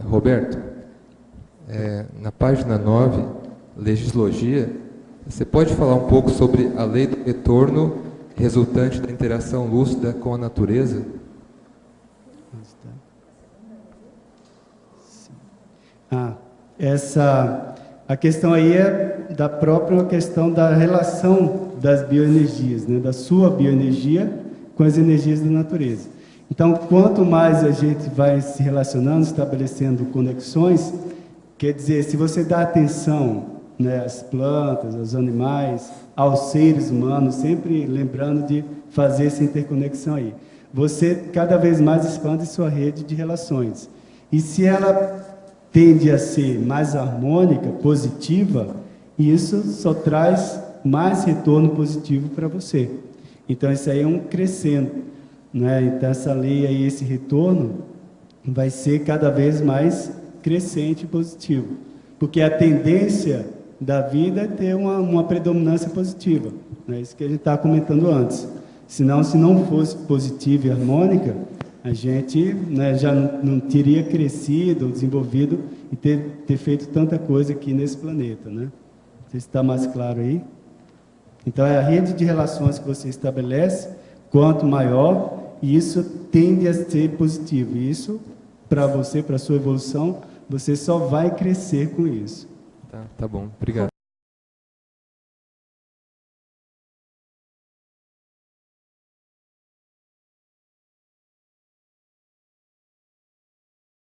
Roberto, na página 9, Legislogia, você pode falar um pouco sobre a lei do retorno resultante da interação lúcida com a natureza? A questão aí é da própria questão da relação das bioenergias, né, da sua bioenergia com as energias da natureza. Então, quanto mais a gente vai se relacionando, estabelecendo conexões, quer dizer, se você dá atenção, né, às plantas, aos animais, aos seres humanos, sempre lembrando de fazer essa interconexão aí, você cada vez mais expande sua rede de relações. E se ela tende a ser mais harmônica, positiva, isso só traz mais retorno positivo para você. Então, isso aí é um crescendo, né? Então, essa lei aí, esse retorno, vai ser cada vez mais crescente e positivo. Porque a tendência da vida é ter uma predominância positiva. É isso que a gente estava comentando antes. Senão, se não fosse positiva e harmônica, a gente, né, já não teria crescido, desenvolvido e ter feito tanta coisa aqui nesse planeta, né? Não sei se está mais claro aí. Então, é a rede de relações que você estabelece, quanto maior, e isso tende a ser positivo. E isso, para você, para a sua evolução, você só vai crescer com isso. Tá bom. Obrigado.